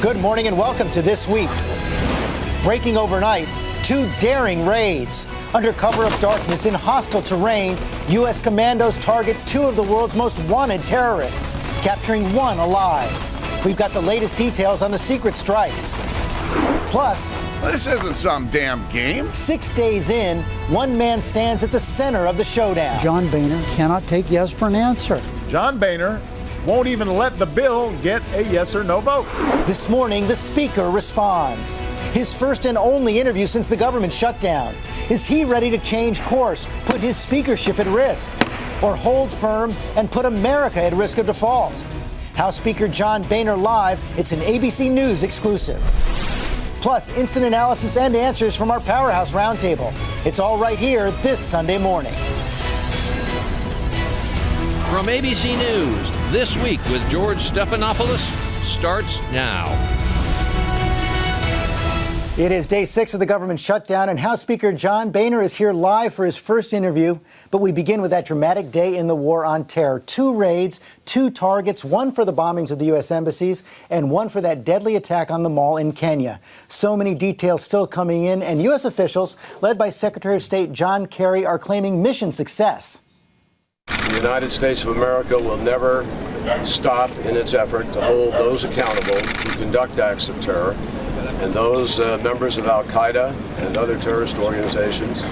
Good morning and welcome to This Week. Breaking overnight, 2 daring raids. Under cover of darkness in hostile terrain, U.S. commandos target 2 of the world's most wanted terrorists, capturing 1 alive. We've got the latest details on the secret strikes. Plus, this isn't some damn game. 6 days in, one man stands at the center of the showdown. John Boehner cannot take yes for an answer. John Boehner won't even let the bill get a yes or no vote. This morning, the speaker responds. His first and only interview since the government shutdown. Is he ready to change course, put his speakership at risk, or hold firm and put America at risk of default? House Speaker John Boehner live. It's an ABC News exclusive. Plus, instant analysis and answers from our Powerhouse Roundtable. It's all right here this Sunday morning. From ABC News, This Week with George Stephanopoulos starts now. It is day 6 of the government shutdown, and House Speaker John Boehner is here live for his first interview. But we begin with that dramatic day in the war on terror. 2 raids, 2 targets, 1 for the bombings of the U.S. embassies and 1 for that deadly attack on the mall in Kenya. So many details still coming in, and U.S. officials, led by Secretary of State John Kerry, are claiming mission success. The United States of America will never stop in its effort to hold those accountable who conduct acts of terror, and those members of Al-Qaeda and other terrorist organizations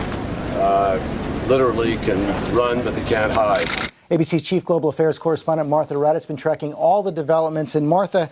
literally can run, but they can't hide. ABC's Chief Global Affairs Correspondent Martha Raddatz has been tracking all the developments. And Martha,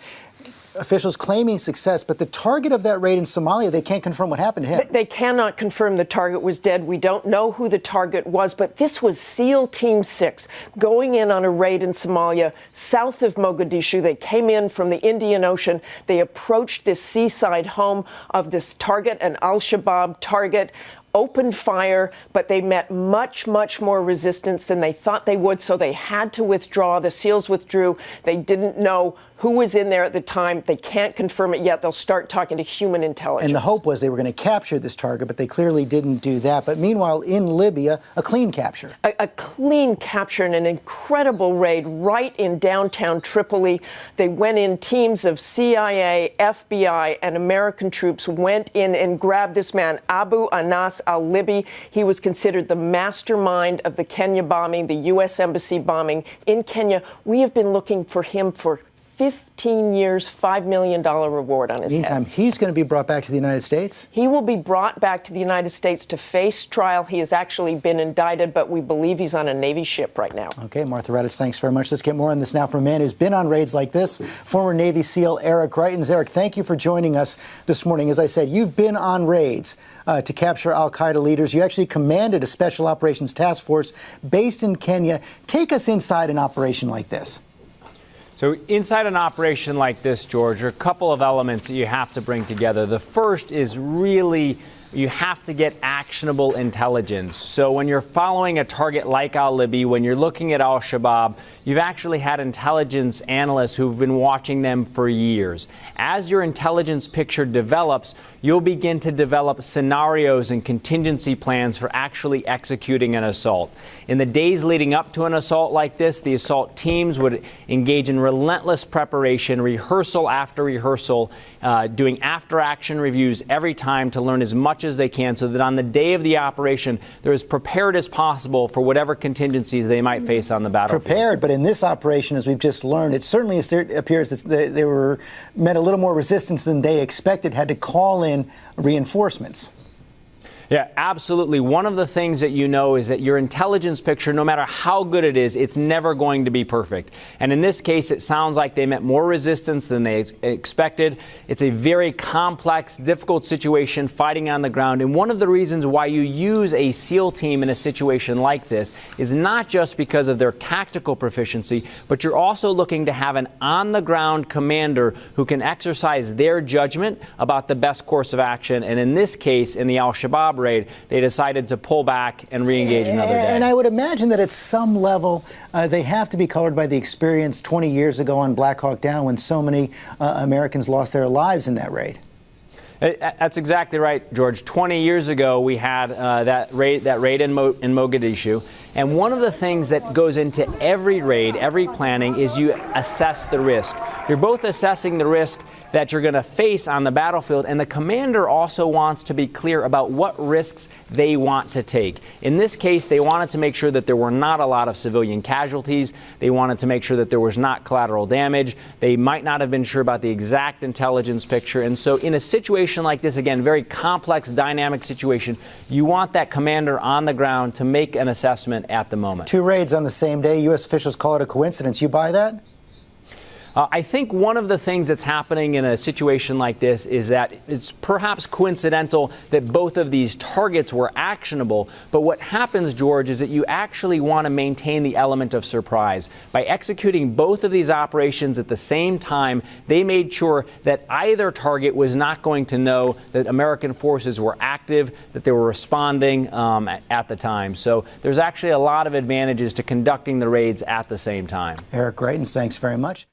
officials claiming success, but the target of that raid in Somalia, they can't confirm what happened to him. They cannot confirm the target was dead. We don't know who the target was, but this was SEAL Team 6 going in on a raid in Somalia, south of Mogadishu. They came in from the Indian Ocean. They approached this seaside home of this target, an al-Shabaab target, opened fire, but they met much, much more resistance than they thought they would, so they had to withdraw. The SEALs withdrew. They didn't know who was in there at the time. They can't confirm it yet. They'll start talking to human intelligence. And the hope was they were going to capture this target, but they clearly didn't do that. But meanwhile, in Libya, a clean capture. A clean capture and an incredible raid right in downtown Tripoli. They went in, teams of CIA, FBI, and American troops went in and grabbed this man, Abu Anas al-Libi. He was considered the mastermind of the Kenya bombing, the U.S. Embassy bombing in Kenya. We have been looking for him for 15 years, $5 million reward on his Meantime, head. he's going to be brought back to the United States? He will be brought back to the United States to face trial. He has actually been indicted, but we believe he's on a Navy ship right now. Okay, Martha Raddatz, thanks very much. Let's get more on this now from a man who's been on raids like this, former Navy SEAL Eric Greitens. Eric, thank you for joining us this morning. As I said, you've been on raids to capture al-Qaeda leaders. You actually commanded a special operations task force based in Kenya. Take us inside an operation like this. So inside an operation like this, George, there are a couple of elements that you have to bring together. The first is really you have to get actionable intelligence. So when you're following a target like al-Libi, when you're looking at al-Shabaab, you've actually had intelligence analysts who've been watching them for years. As your intelligence picture develops, you'll begin to develop scenarios and contingency plans for actually executing an assault. In the days leading up to an assault like this, the assault teams would engage in relentless preparation, rehearsal after rehearsal, doing after-action reviews every time to learn as much as they can so that on the day of the operation, they're as prepared as possible for whatever contingencies they might face on the battlefield. Prepared, but in this operation, as we've just learned, it certainly appears that they met a little more resistance than they expected, had to call in reinforcements. Yeah, absolutely. One of the things that you know is that your intelligence picture, no matter how good it is, it's never going to be perfect. And in this case, it sounds like they met more resistance than they expected. It's a very complex, difficult situation fighting on the ground. And one of the reasons why you use a SEAL team in a situation like this is not just because of their tactical proficiency, but you're also looking to have an on-the-ground commander who can exercise their judgment about the best course of action. And in this case, in the al-Shabaab raid, they decided to pull back and re-engage another day. And I would imagine that at some level, they have to be colored by the experience 20 years ago on Black Hawk Down when so many Americans lost their lives in that raid. That's exactly right, George. 20 years ago, we had that raid in Mogadishu. And one of the things that goes into every raid, every planning, is you assess the risk. You're both assessing the risk that you're going to face on the battlefield, and the commander also wants to be clear about what risks they want to take. In this case, they wanted to make sure that there were not a lot of civilian casualties. They wanted to make sure that there was not collateral damage. They might not have been sure about the exact intelligence picture. And so in a situation like this, again, very complex, dynamic situation, you want that commander on the ground to make an assessment at the moment. 2 raids on the same day. U.S. officials call it a coincidence. You buy that? I think one of the things that's happening in a situation like this is that it's perhaps coincidental that both of these targets were actionable. But what happens, George, is that you actually want to maintain the element of surprise. By executing both of these operations at the same time, they made sure that either target was not going to know that American forces were active, that they were responding at the time. So there's actually a lot of advantages to conducting the raids at the same time. Eric Greitens, thanks very much.